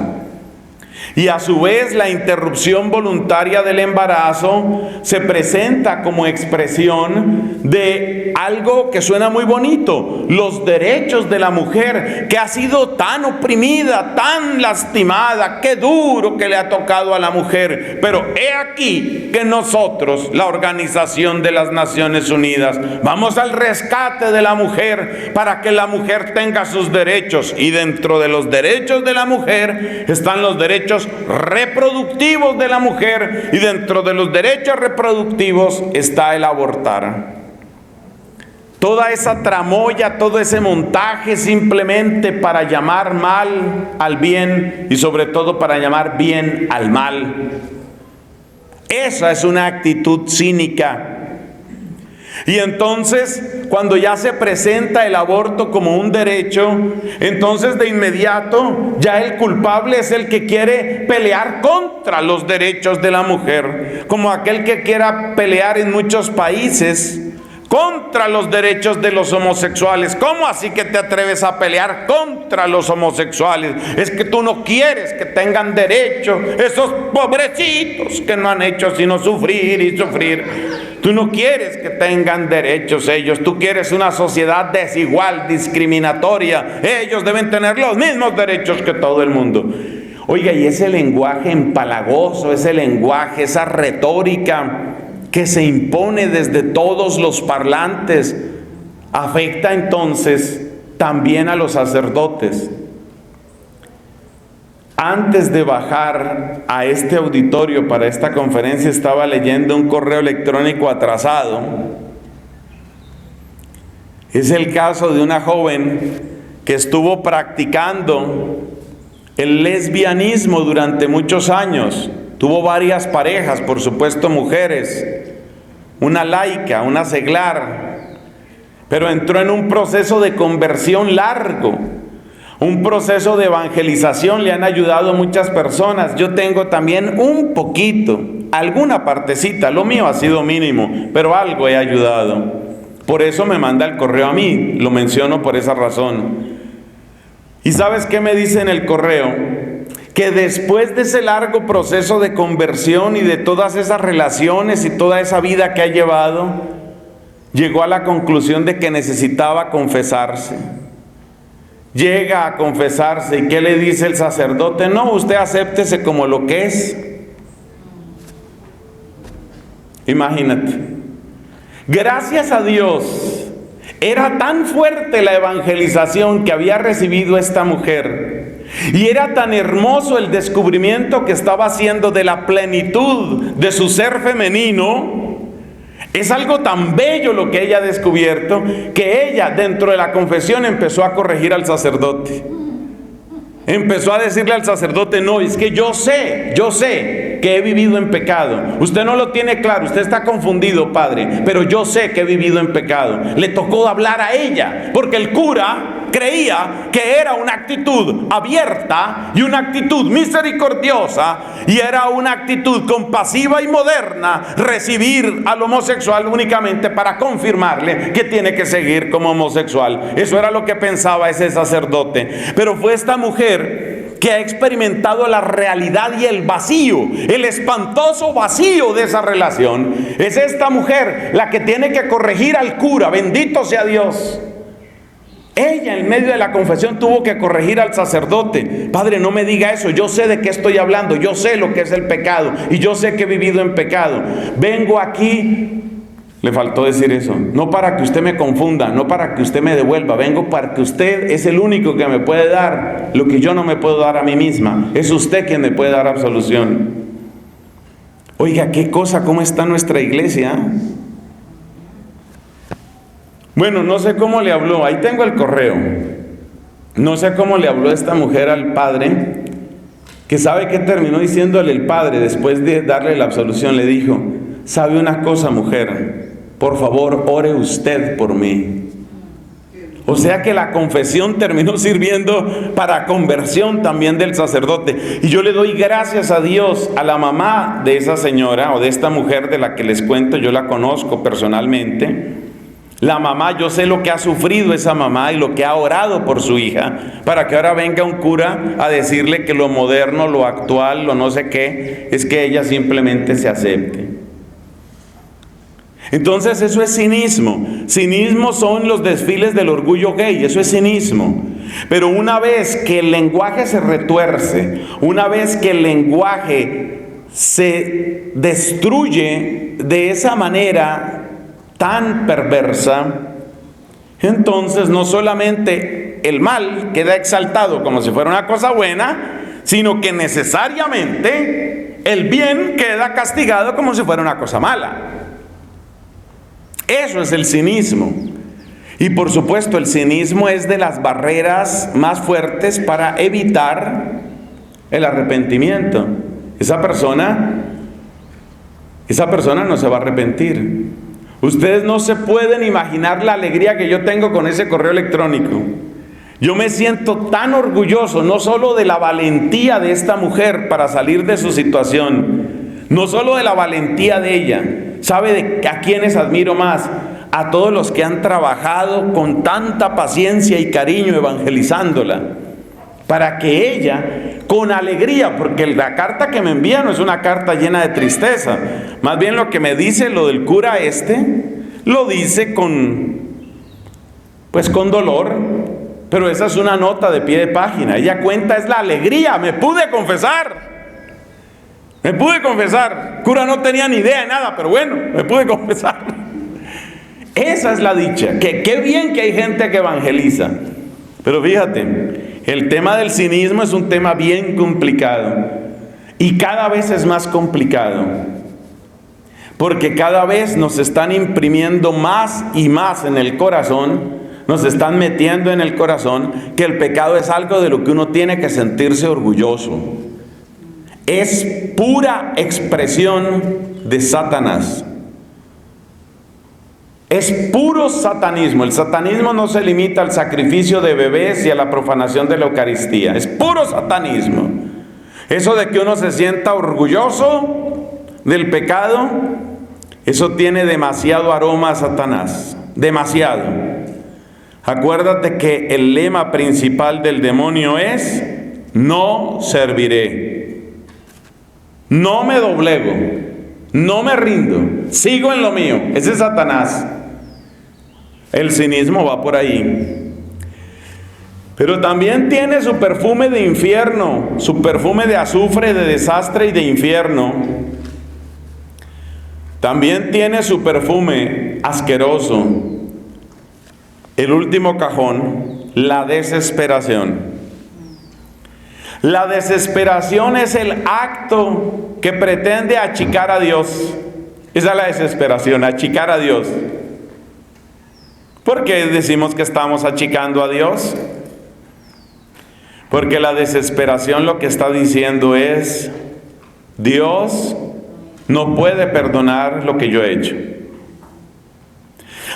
Y a su vez la interrupción voluntaria del embarazo se presenta como expresión de algo que suena muy bonito: los derechos de la mujer, que ha sido tan oprimida, tan lastimada, qué duro que le ha tocado a la mujer. Pero he aquí que nosotros, la Organización de las Naciones Unidas, vamos al rescate de la mujer para que la mujer tenga sus derechos. Y dentro de los derechos de la mujer están los derechos reproductivos de la mujer, y dentro de los derechos reproductivos está el abortar. Toda esa tramoya, todo ese montaje simplemente para llamar mal al bien y sobre todo para llamar bien al mal. Esa es una actitud cínica. Y entonces, cuando ya se presenta el aborto como un derecho, entonces de inmediato ya el culpable es el que quiere pelear contra los derechos de la mujer, como aquel que quiera pelear en muchos países contra los derechos de los homosexuales. ¿Cómo así que te atreves a pelear contra los homosexuales? Es que tú no quieres que tengan derecho, esos pobrecitos que no han hecho sino sufrir y sufrir. Tú no quieres que tengan derechos ellos, tú quieres una sociedad desigual, discriminatoria. Ellos deben tener los mismos derechos que todo el mundo. Oiga, y ese lenguaje empalagoso, ese lenguaje, esa retórica que se impone desde todos los parlantes, afecta entonces también a los sacerdotes. Antes de bajar a este auditorio para esta conferencia, estaba leyendo un correo electrónico atrasado. Es el caso de una joven que estuvo practicando el lesbianismo durante muchos años. Tuvo varias parejas, por supuesto mujeres, una laica, una seglar, pero entró en un proceso de conversión largo, un proceso de evangelización. Le han ayudado muchas personas. Yo tengo también un poquito, alguna partecita, lo mío ha sido mínimo, pero algo he ayudado. Por eso me manda el correo a mí, lo menciono por esa razón. ¿Y sabes qué me dice en el correo? Que después de ese largo proceso de conversión y de todas esas relaciones y toda esa vida que ha llevado, llegó a la conclusión de que necesitaba confesarse. Llega a confesarse, ¿y qué le dice el sacerdote? No, usted acéptese como lo que es. Imagínate. Gracias a Dios, era tan fuerte la evangelización que había recibido esta mujer, y era tan hermoso el descubrimiento que estaba haciendo de la plenitud de su ser femenino. Es algo tan bello lo que ella ha descubierto, que ella dentro de la confesión empezó a corregir al sacerdote. Empezó a decirle al sacerdote: no, es que yo sé que he vivido en pecado. Usted no lo tiene claro, usted está confundido, padre, pero yo sé que he vivido en pecado. Le tocó hablar a ella, porque el cura creía que era una actitud abierta y una actitud misericordiosa, y era una actitud compasiva y moderna recibir al homosexual únicamente para confirmarle que tiene que seguir como homosexual. Eso era lo que pensaba ese sacerdote. Pero fue esta mujer que ha experimentado la realidad y el vacío, el espantoso vacío de esa relación. Es esta mujer la que tiene que corregir al cura, bendito sea Dios. Ella en medio de la confesión tuvo que corregir al sacerdote: padre, no me diga eso, yo sé de qué estoy hablando, yo sé lo que es el pecado y yo sé que he vivido en pecado. Vengo aquí, le faltó decir eso, no para que usted me confunda, no para que usted me devuelva, vengo para que usted es el único que me puede dar lo que yo no me puedo dar a mí misma. Es usted quien me puede dar absolución. Oiga, qué cosa, cómo está nuestra iglesia. Bueno, no sé cómo le habló, ahí tengo el correo. No sé cómo le habló esta mujer al padre, que sabe que terminó diciéndole el padre después de darle la absolución. Le dijo: ¿sabe una cosa, mujer? Por favor, ore usted por mí. O sea que la confesión terminó sirviendo para conversión también del sacerdote. Y yo le doy gracias a Dios, a la mamá de esa señora o de esta mujer de la que les cuento. Yo la conozco personalmente. La mamá, yo sé lo que ha sufrido esa mamá y lo que ha orado por su hija, para que ahora venga un cura a decirle que lo moderno, lo actual, lo no sé qué, es que ella simplemente se acepte. Entonces eso es cinismo. Cinismo son los desfiles del orgullo gay, eso es cinismo. Pero una vez que el lenguaje se retuerce, una vez que el lenguaje se destruye de esa manera tan perversa, entonces no solamente el mal queda exaltado como si fuera una cosa buena, sino que necesariamente el bien queda castigado como si fuera una cosa mala. Eso es el cinismo. Y por supuesto, el cinismo es de las barreras más fuertes para evitar el arrepentimiento. Esa persona no se va a arrepentir. Ustedes no se pueden imaginar la alegría que yo tengo con ese correo electrónico. Yo me siento tan orgulloso, no solo de la valentía de esta mujer para salir de su situación, no solo de la valentía de ella. ¿Sabe a quiénes admiro más? A todos los que han trabajado con tanta paciencia y cariño evangelizándola, para que ella, con alegría, porque la carta que me envía no es una carta llena de tristeza, más bien lo que me dice lo del cura lo dice con dolor, pero esa es una nota de pie de página. Ella cuenta es la alegría: me pude confesar. Cura no tenía ni idea de nada, pero bueno, me pude confesar. Esa es la dicha. Qué bien que hay gente que evangeliza. Pero fíjate, el tema del cinismo es un tema bien complicado. Y cada vez es más complicado. Porque cada vez nos están imprimiendo más y más en el corazón, nos están metiendo en el corazón que el pecado es algo de lo que uno tiene que sentirse orgulloso. Es pura expresión de Satanás. Es puro satanismo. El satanismo no se limita al sacrificio de bebés y a la profanación de la Eucaristía. Es puro satanismo. Eso de que uno se sienta orgulloso del pecado, eso tiene demasiado aroma a Satanás. Demasiado. Acuérdate que el lema principal del demonio es: no serviré. No me doblego. No me rindo. Sigo en lo mío. Ese es Satanás. El cinismo va por ahí. Pero también tiene su perfume de infierno, su perfume de azufre, de desastre y de infierno. También tiene su perfume asqueroso. El último cajón, la desesperación. La desesperación es el acto que pretende achicar a Dios. Esa es la desesperación, achicar a Dios. ¿Por qué decimos que estamos achicando a Dios? Porque la desesperación lo que está diciendo es: Dios no puede perdonar lo que yo he hecho.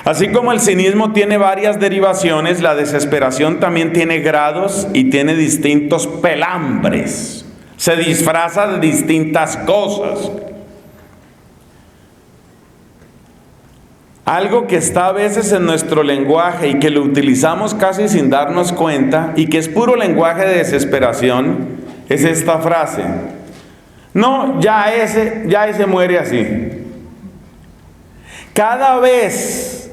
Así como el cinismo tiene varias derivaciones, la desesperación también tiene grados y tiene distintos pelambres. Se disfraza de distintas cosas. Algo que está a veces en nuestro lenguaje y que lo utilizamos casi sin darnos cuenta y que es puro lenguaje de desesperación, es esta frase: no, ya ese muere así. Cada vez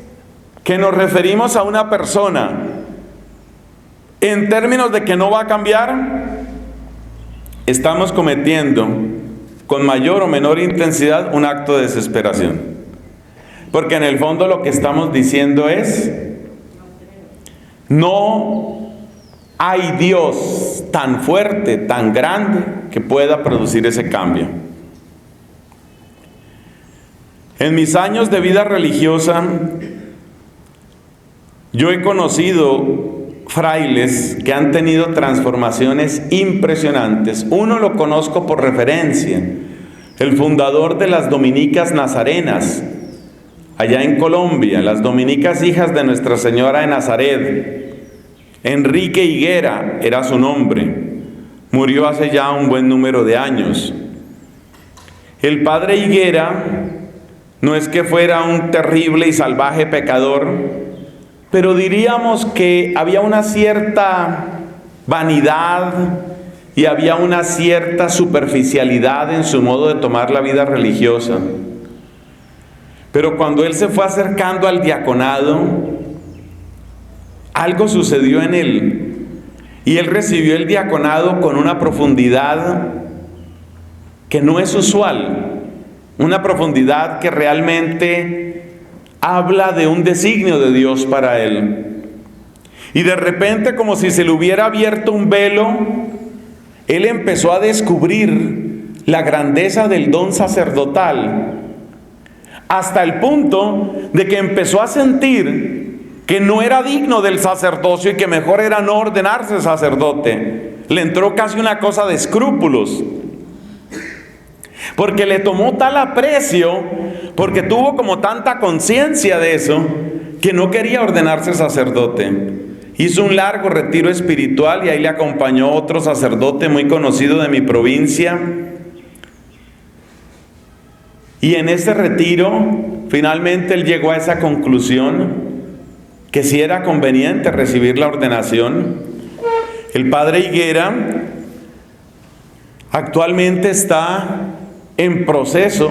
que nos referimos a una persona en términos de que no va a cambiar, estamos cometiendo con mayor o menor intensidad un acto de desesperación. Porque en el fondo lo que estamos diciendo es: no hay Dios tan fuerte, tan grande, que pueda producir ese cambio. En mis años de vida religiosa, yo he conocido frailes que han tenido transformaciones impresionantes. Uno lo conozco por referencia: el fundador de las Dominicas Nazarenas, allá en Colombia, las Dominicas Hijas de Nuestra Señora de Nazaret. Enrique Higuera era su nombre. Murió hace ya un buen número de años. El padre Higuera no es que fuera un terrible y salvaje pecador, pero diríamos que había una cierta vanidad y había una cierta superficialidad en su modo de tomar la vida religiosa. Pero cuando él se fue acercando al diaconado, algo sucedió en él, y él recibió el diaconado con una profundidad que no es usual, una profundidad que realmente habla de un designio de Dios para él. Y de repente, como si se le hubiera abierto un velo, él empezó a descubrir la grandeza del don sacerdotal, hasta el punto de que empezó a sentir que no era digno del sacerdocio y que mejor era no ordenarse sacerdote. Le entró casi una cosa de escrúpulos, porque le tomó tal aprecio, porque tuvo como tanta conciencia de eso, que no quería ordenarse sacerdote. Hizo un largo retiro espiritual y ahí le acompañó otro sacerdote muy conocido de mi provincia. Y en ese retiro, finalmente él llegó a esa conclusión, que si era conveniente recibir la ordenación. El padre Higuera actualmente está en proceso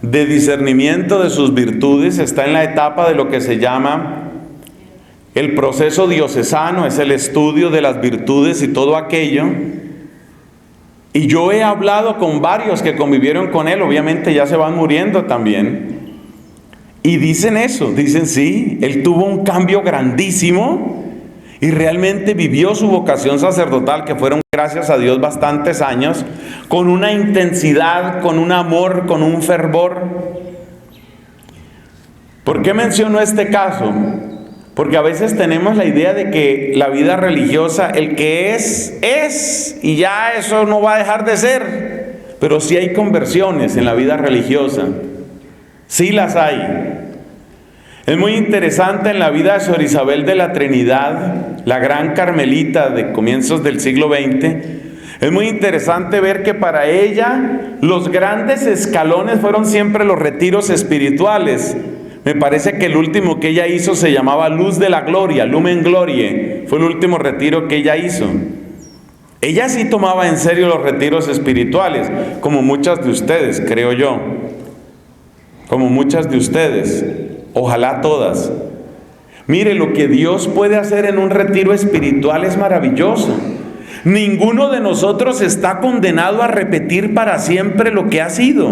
de discernimiento de sus virtudes, está en la etapa de lo que se llama el proceso diocesano, es el estudio de las virtudes y todo aquello. Y yo he hablado con varios que convivieron con él, obviamente ya se van muriendo también, y dicen eso, dicen sí, él tuvo un cambio grandísimo y realmente vivió su vocación sacerdotal, que fueron, gracias a Dios, bastantes años, con una intensidad, con un amor, con un fervor. ¿Por qué menciono este caso? Porque a veces tenemos la idea de que la vida religiosa, el que es, y ya eso no va a dejar de ser. Pero sí hay conversiones en la vida religiosa, sí las hay. Es muy interesante en la vida de Sor Isabel de la Trinidad, la gran carmelita de comienzos del siglo XX. Es muy interesante ver que para ella los grandes escalones fueron siempre los retiros espirituales. Me parece que el último que ella hizo se llamaba Luz de la Gloria, Lumen Gloriae. Fue el último retiro que ella hizo. Ella sí tomaba en serio los retiros espirituales, como muchas de ustedes, creo yo. Como muchas de ustedes. Ojalá todas. Mire, lo que Dios puede hacer en un retiro espiritual es maravilloso. Ninguno de nosotros está condenado a repetir para siempre lo que ha sido.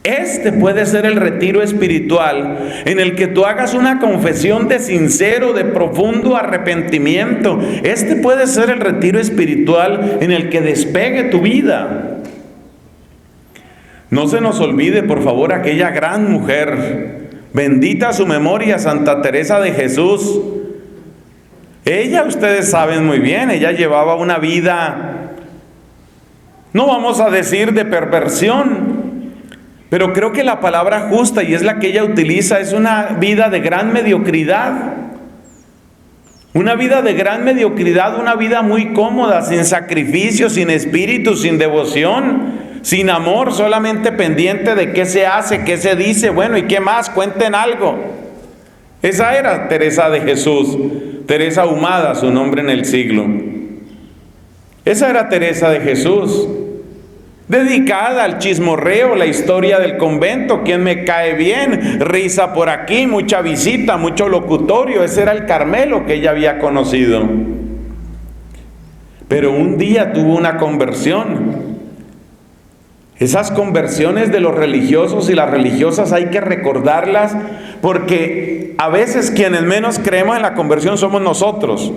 Este puede ser el retiro espiritual en el que tú hagas una confesión de sincero, de profundo arrepentimiento. Este puede ser el retiro espiritual en el que despegue tu vida. No se nos olvide, por favor, aquella gran mujer, bendita su memoria, Santa Teresa de Jesús. Ella, ustedes saben muy bien, ella llevaba una vida, no vamos a decir de perversión, pero creo que la palabra justa, y es la que ella utiliza, es una vida de gran mediocridad. Una vida de gran mediocridad, una vida muy cómoda, sin sacrificio, sin espíritu, sin devoción, sin amor, solamente pendiente de qué se hace, qué se dice, bueno, ¿y qué más? Cuenten algo. Esa era Teresa de Jesús, Teresa Ahumada, su nombre en el siglo. Esa era Teresa de Jesús, dedicada al chismorreo, la historia del convento, quién me cae bien, risa por aquí, mucha visita, mucho locutorio. Ese era el Carmelo que ella había conocido. Pero un día tuvo una conversión. Esas conversiones de los religiosos y las religiosas hay que recordarlas, porque a veces quienes menos creemos en la conversión somos nosotros,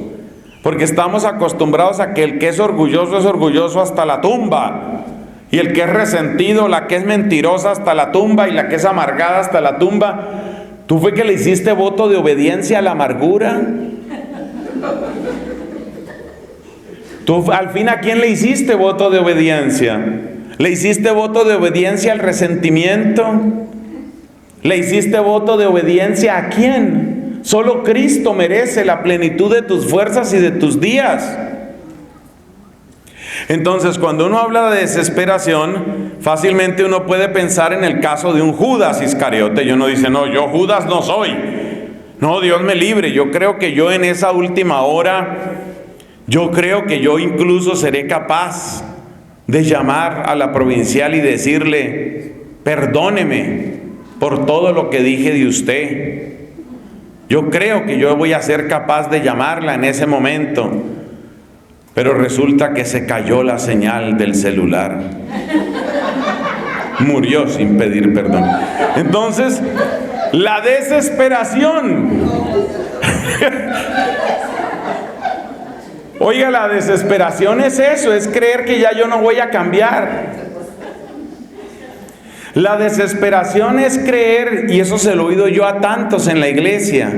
porque estamos acostumbrados a que el que es orgulloso hasta la tumba, y el que es resentido, la que es mentirosa hasta la tumba, y la que es amargada hasta la tumba. ¿Tú fue que le hiciste voto de obediencia a la amargura? ¿Tú al fin a quién le hiciste voto de obediencia? ¿Le hiciste voto de obediencia al resentimiento? ¿Le hiciste voto de obediencia a quién? Solo Cristo merece la plenitud de tus fuerzas y de tus días. Entonces, cuando uno habla de desesperación, fácilmente uno puede pensar en el caso de un Judas Iscariote, y uno dice, no, yo Judas no soy. No, Dios me libre. Yo creo que yo en esa última hora, yo creo que yo incluso seré capaz de llamar a la provincial y decirle, perdóneme por todo lo que dije de usted. Yo creo que yo voy a ser capaz de llamarla en ese momento. Pero resulta que se cayó la señal del celular. Murió sin pedir perdón. Entonces, la desesperación. Oiga, la desesperación es eso, es creer que ya yo no voy a cambiar. La desesperación es creer, y eso se lo he oído yo a tantos en la iglesia,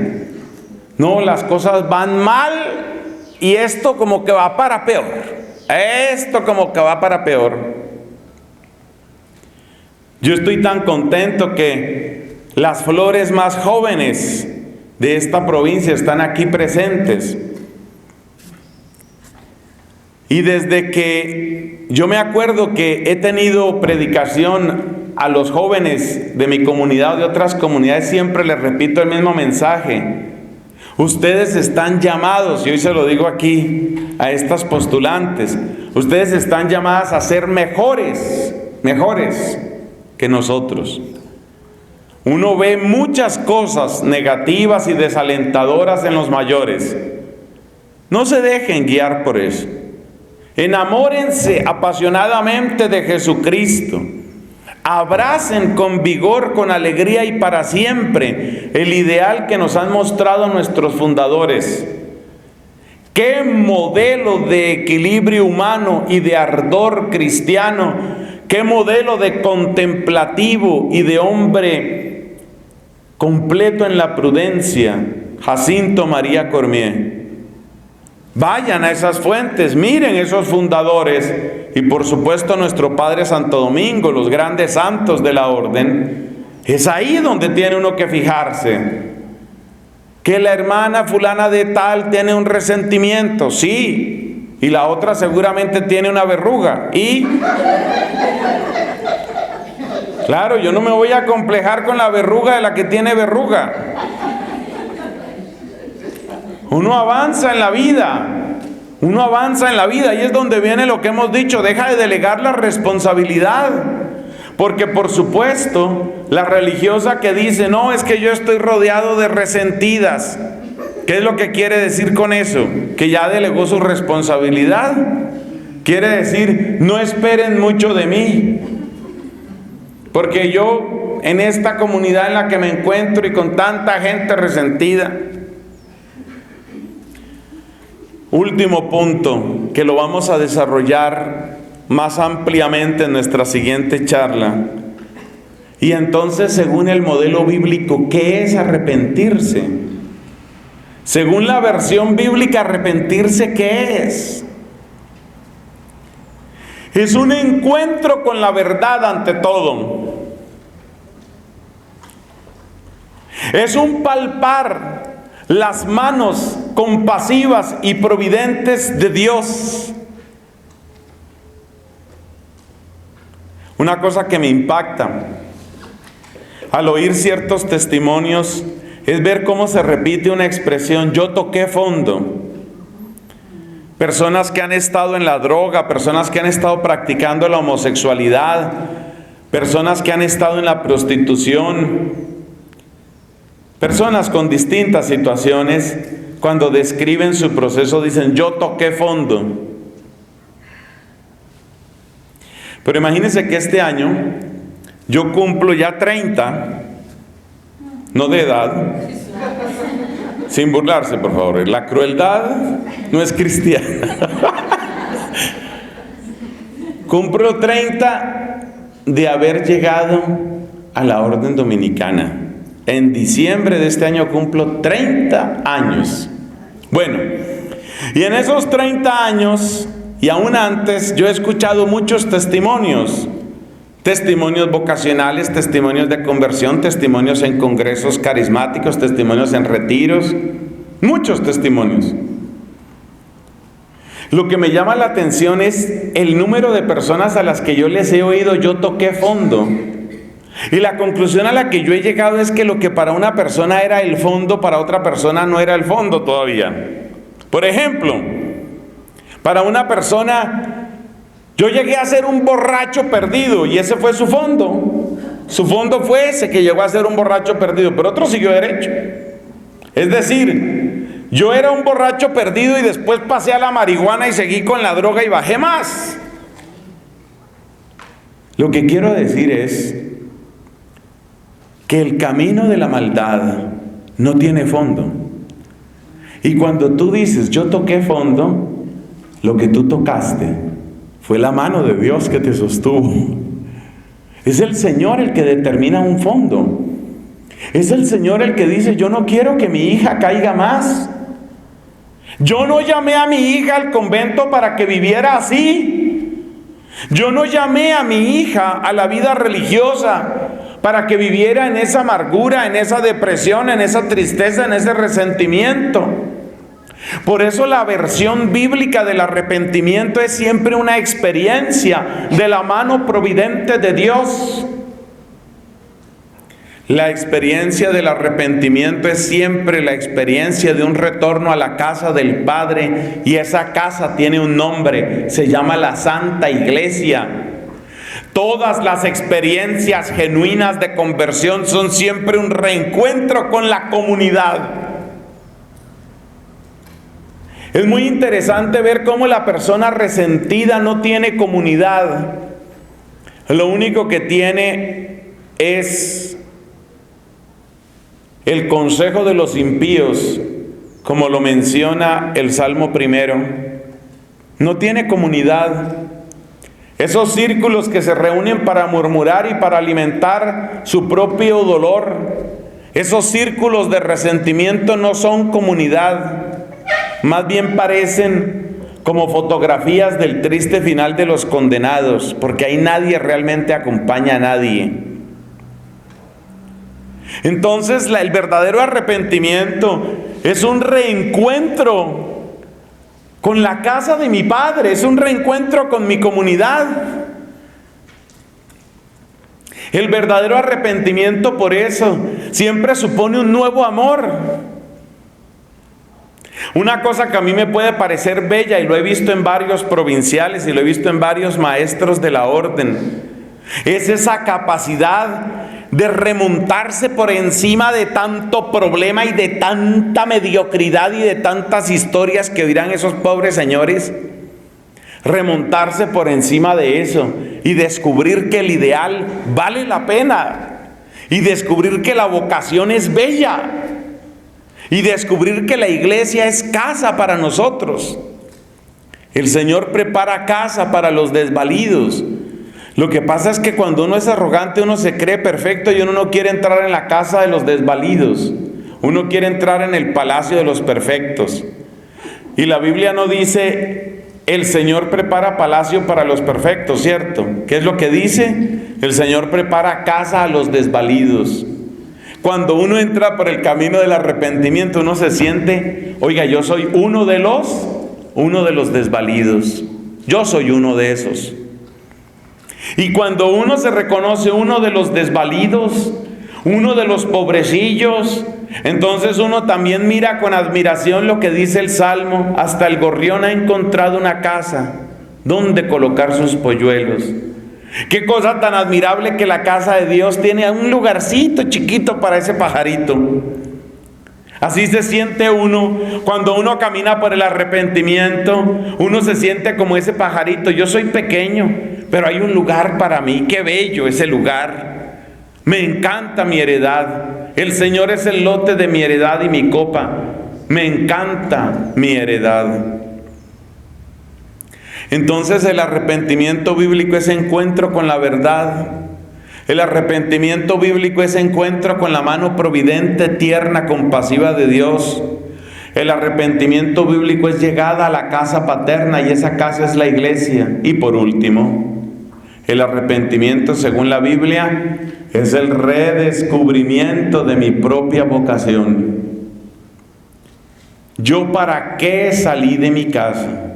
no, las cosas van mal y esto como que va para peor. Esto como que va para peor. Yo estoy tan contento que las flores más jóvenes de esta provincia están aquí presentes. Y desde que yo me acuerdo que he tenido predicación a los jóvenes de mi comunidad o de otras comunidades, siempre les repito el mismo mensaje. Ustedes están llamados, y hoy se lo digo aquí a estas postulantes, ustedes están llamadas a ser mejores que nosotros. Uno ve muchas cosas negativas y desalentadoras en los mayores. No se dejen guiar por eso. Enamórense apasionadamente de Jesucristo. Abracen con vigor, con alegría y para siempre el ideal que nos han mostrado nuestros fundadores. ¡Qué modelo de equilibrio humano y de ardor cristiano! ¡Qué modelo de contemplativo y de hombre completo en la prudencia! Jacinto María Cormier. Vayan a esas fuentes, miren esos fundadores y por supuesto nuestro Padre Santo Domingo, los grandes santos de la orden. Es ahí donde tiene uno que fijarse. Que la hermana fulana de tal tiene un resentimiento, sí, y la otra seguramente tiene una verruga. Y claro, yo no me voy a complejar con la verruga de la que tiene verruga. Uno avanza en la vida, y es donde viene lo que hemos dicho, deja de delegar la responsabilidad, porque por supuesto, la religiosa que dice, no, es que yo estoy rodeado de resentidas, ¿qué es lo que quiere decir con eso? Que ya delegó su responsabilidad, quiere decir, no esperen mucho de mí, porque yo en esta comunidad en la que me encuentro y con tanta gente resentida. Último punto, que lo vamos a desarrollar más ampliamente en nuestra siguiente charla. Y entonces, según el modelo bíblico, ¿qué es arrepentirse? Según la versión bíblica, arrepentirse, ¿qué es? Es un encuentro con la verdad ante todo. Es un palpar las manos compasivas y providentes de Dios. Una cosa que me impacta al oír ciertos testimonios es ver cómo se repite una expresión: yo toqué fondo. Personas que han estado en la droga, personas que han estado practicando la homosexualidad, personas que han estado en la prostitución, personas con distintas situaciones, cuando describen su proceso dicen: yo toqué fondo. Pero imagínense que este año yo cumplo ya 30, no de edad, sin burlarse por favor, la crueldad no es cristiana. Cumplo 30 de haber llegado a la orden dominicana. En diciembre de este año cumplo 30 años. Bueno, y en esos 30 años y aún antes yo he escuchado muchos testimonios. Testimonios vocacionales, testimonios de conversión, testimonios en congresos carismáticos, testimonios en retiros, muchos testimonios. Lo que me llama la atención es el número de personas a las que yo les he oído: yo toqué fondo. Y la conclusión a la que yo he llegado es que lo que para una persona era el fondo, para otra persona no era el fondo todavía. Por ejemplo, para una persona, yo llegué a ser un borracho perdido y ese fue su fondo. Su fondo fue ese, que llegó a ser un borracho perdido, pero otro siguió derecho. Es decir, yo era un borracho perdido y después pasé a la marihuana y seguí con la droga y bajé más. Lo que quiero decir es que el camino de la maldad no tiene fondo. Y cuando tú dices: yo toqué fondo, lo que tú tocaste fue la mano de Dios que te sostuvo. Es el Señor el que determina un fondo. Es el Señor el que dice: yo no quiero que mi hija caiga más. Yo no llamé a mi hija al convento para que viviera así. Yo no llamé a mi hija a la vida religiosa para que viviera en esa amargura, en esa depresión, en esa tristeza, en ese resentimiento. Por eso la versión bíblica del arrepentimiento es siempre una experiencia de la mano providente de Dios. La experiencia del arrepentimiento es siempre la experiencia de un retorno a la casa del Padre, y esa casa tiene un nombre, se llama la Santa Iglesia. Todas las experiencias genuinas de conversión son siempre un reencuentro con la comunidad. Es muy interesante ver cómo la persona resentida no tiene comunidad. Lo único que tiene es el consejo de los impíos, como lo menciona el Salmo 1. No tiene comunidad. Esos círculos que se reúnen para murmurar y para alimentar su propio dolor, esos círculos de resentimiento no son comunidad. Más bien parecen como fotografías del triste final de los condenados, porque ahí nadie realmente acompaña a nadie. Entonces el verdadero arrepentimiento es un reencuentro con la casa de mi Padre, es un reencuentro con mi comunidad. El verdadero arrepentimiento, por eso, siempre supone un nuevo amor. Una cosa que a mí me puede parecer bella, y lo he visto en varios provinciales y lo he visto en varios maestros de la orden, es esa capacidad de remontarse por encima de tanto problema y de tanta mediocridad y de tantas historias que dirán esos pobres señores. Remontarse por encima de eso y descubrir que el ideal vale la pena, y descubrir que la vocación es bella, y descubrir que la iglesia es casa para nosotros. El Señor prepara casa para los desvalidos. Lo que pasa es que cuando uno es arrogante, uno se cree perfecto y uno no quiere entrar en la casa de los desvalidos. Uno quiere entrar en el palacio de los perfectos. Y la Biblia no dice, el Señor prepara palacio para los perfectos, ¿cierto? ¿Qué es lo que dice? El Señor prepara casa a los desvalidos. Cuando uno entra por el camino del arrepentimiento, uno se siente, oiga, yo soy uno de los desvalidos. Yo soy uno de esos. Y cuando uno se reconoce uno de los desvalidos, uno de los pobrecillos, entonces uno también mira con admiración lo que dice el Salmo: hasta el gorrión ha encontrado una casa donde colocar sus polluelos. Qué cosa tan admirable que la casa de Dios tiene un lugarcito chiquito para ese pajarito. Así se siente uno cuando uno camina por el arrepentimiento. Uno se siente como ese pajarito. Yo soy pequeño, pero hay un lugar para mí. Qué bello ese lugar. Me encanta mi heredad. El Señor es el lote de mi heredad y mi copa. Me encanta mi heredad. Entonces el arrepentimiento bíblico es encuentro con la verdad. El arrepentimiento bíblico es encuentro con la mano providente, tierna, compasiva de Dios. El arrepentimiento bíblico es llegada a la casa paterna, y esa casa es la iglesia. Y por último, el arrepentimiento, según la Biblia, es el redescubrimiento de mi propia vocación. ¿Yo para qué salí de mi casa?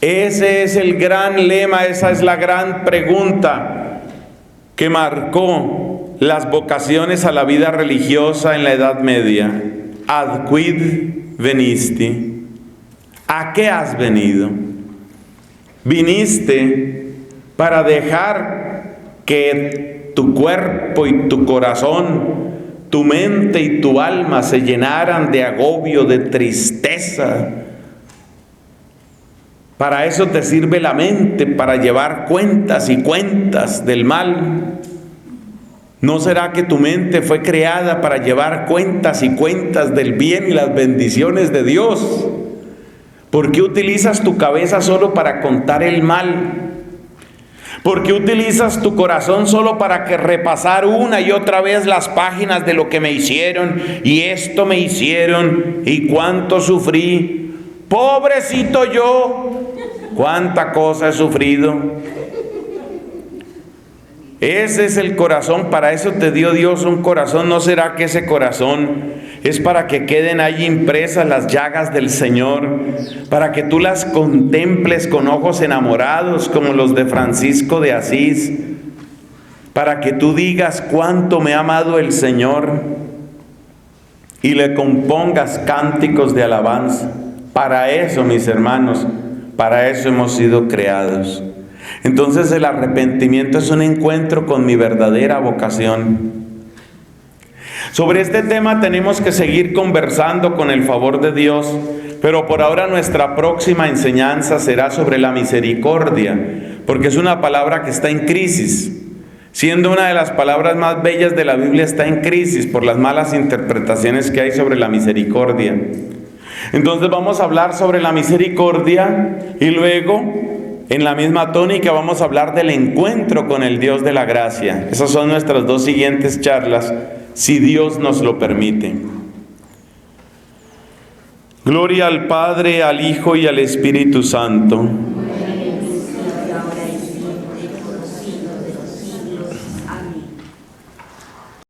Ese es el gran lema, esa es la gran pregunta que marcó las vocaciones a la vida religiosa en la Edad Media. ¿Ad quid venisti? ¿A qué has venido? Viniste para dejar que tu cuerpo y tu corazón, tu mente y tu alma se llenaran de agobio, de tristeza. Para eso te sirve la mente, para llevar cuentas y cuentas del mal. ¿No será que tu mente fue creada para llevar cuentas y cuentas del bien y las bendiciones de Dios? ¿Por qué utilizas tu cabeza solo para contar el mal? ¿Por qué utilizas tu corazón solo para que repasar una y otra vez las páginas de lo que me hicieron, y esto me hicieron, y cuánto sufrí? Pobrecito yo, cuánta cosa he sufrido. Ese es el corazón, para eso te dio Dios un corazón. ¿No será que ese corazón es para que queden ahí impresas las llagas del Señor, para que tú las contemples con ojos enamorados como los de Francisco de Asís, para que tú digas cuánto me ha amado el Señor y le compongas cánticos de alabanza? Para eso, mis hermanos, para eso hemos sido creados. Entonces el arrepentimiento es un encuentro con mi verdadera vocación. Sobre este tema tenemos que seguir conversando con el favor de Dios, pero por ahora nuestra próxima enseñanza será sobre la misericordia, porque es una palabra que está en crisis. Siendo una de las palabras más bellas de la Biblia, está en crisis por las malas interpretaciones que hay sobre la misericordia. Entonces vamos a hablar sobre la misericordia y luego, en la misma tónica, vamos a hablar del encuentro con el Dios de la gracia. Esas son nuestras dos siguientes charlas, si Dios nos lo permite. Gloria al Padre, al Hijo y al Espíritu Santo.